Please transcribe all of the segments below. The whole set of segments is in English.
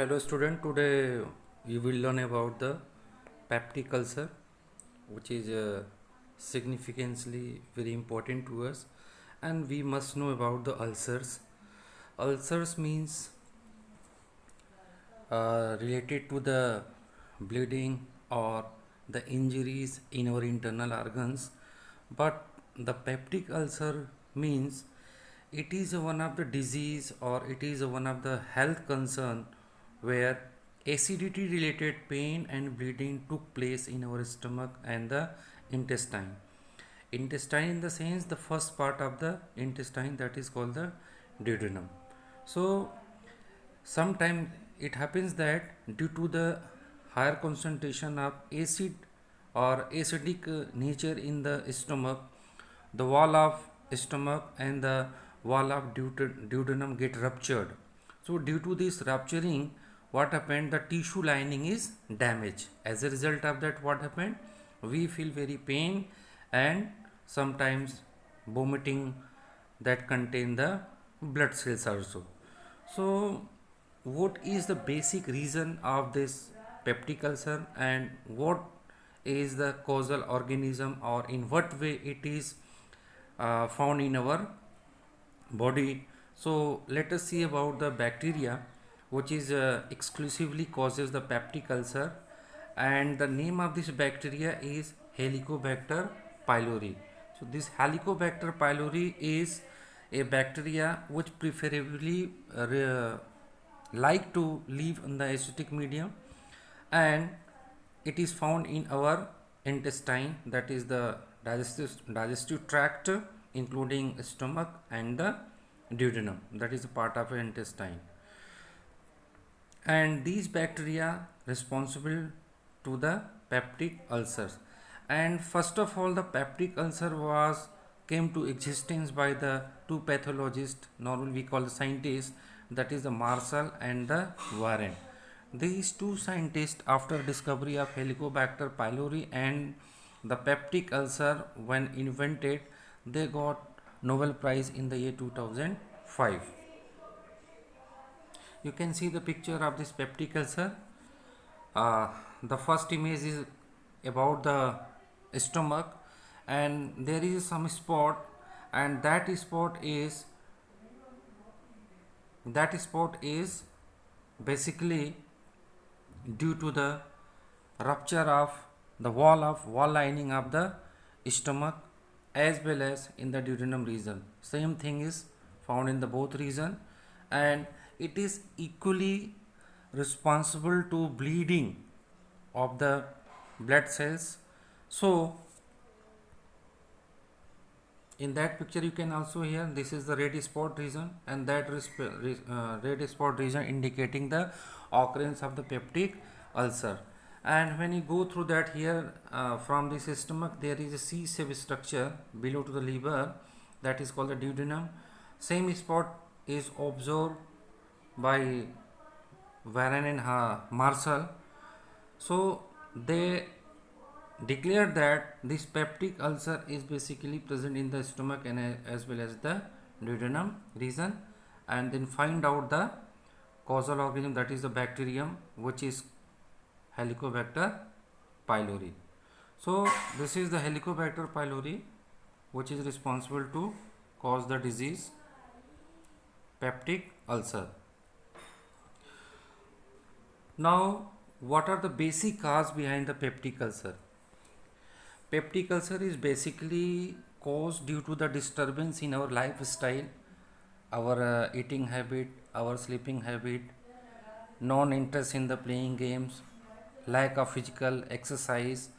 Hello student, today you will learn about the peptic ulcer, which is significantly very important to us, and we must know about the ulcers. Ulcers means related to the bleeding or the injuries in our internal organs, but the peptic ulcer means it is one of the disease or it is one of the health concern where acidity related pain and bleeding took place in our stomach and the intestine in the sense the first part of the intestine, that is called the duodenum. So sometimes it happens that due to the higher concentration of acid or acidic nature in the stomach, the wall of stomach and the wall of duodenum get ruptured. So due to this rupturing, what happened, the tissue lining is damaged. As a result of that, what happened, we feel very pain and sometimes vomiting that contain the blood cells also. So what is the basic reason of this peptic ulcer and what is the causal organism or in what way it is found in our body? So let us see about the bacteria which is exclusively causes the peptic ulcer, and the name of this bacteria is Helicobacter pylori. So this Helicobacter pylori is a bacteria which preferably like to live in the acidic medium, and it is found in our intestine, that is the digestive tract, including stomach and the duodenum, that is a part of our intestine. And these bacteria responsible to the peptic ulcers. And first of all, the peptic ulcer was came to existence by the two pathologists, normally we call the scientists, that is the Marshall and the Warren. These two scientists, after discovery of Helicobacter pylori and the peptic ulcer when invented, they got Nobel Prize in the year 2005. You can see the picture of this peptic ulcer. The first image is about the stomach, and there is some spot, and that spot is basically due to the rupture of the wall lining of the stomach as well as in the duodenum region. Same thing is found in the both region, and it is equally responsible to bleeding of the blood cells. So in that picture you can also hear this is the red spot region, and that red spot region indicating the occurrence of the peptic ulcer. And when you go through that here, from this stomach there is a C-shaped structure below to the liver, that is called the duodenum. Same spot is observed by Warren and Marshall. So they declared that this peptic ulcer is basically present in the stomach and as well as the duodenum region, and then find out the causal organism, that is the bacterium which is Helicobacter pylori. So this is the Helicobacter pylori which is responsible to cause the disease peptic ulcer. Now what are the basic cause behind the peptic ulcer? Peptic ulcer is basically caused due to the disturbance in our lifestyle, our eating habit, our sleeping habit, non-interest in the playing games, lack of physical exercise,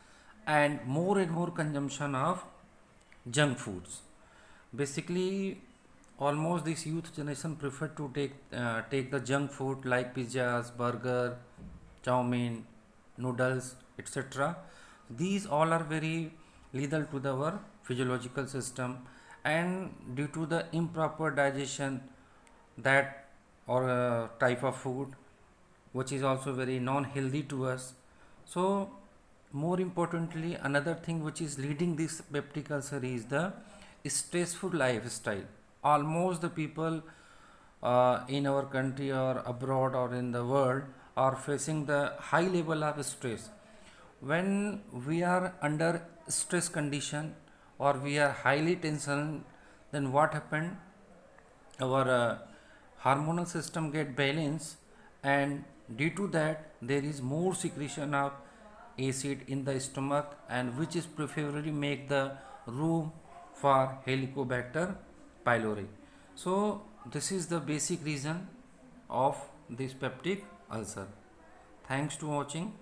and more consumption of junk foods. Basically, almost this youth generation prefer to take the junk food like pizzas, burger, chow mein, noodles, etc. These all are very lethal to our physiological system, and due to the improper digestion that or type of food, which is also very non-healthy to us. So more importantly, another thing which is leading this peptic ulcer is the stressful lifestyle. Almost the people in our country or abroad or in the world are facing the high level of stress. When we are under stress condition or we are highly tension, then what happened? Our hormonal system get balanced, and due to that there is more secretion of acid in the stomach, and which is preferably make the room for helicobacter pylori. So this is the basic reason of this peptic ulcer. Thanks to watching.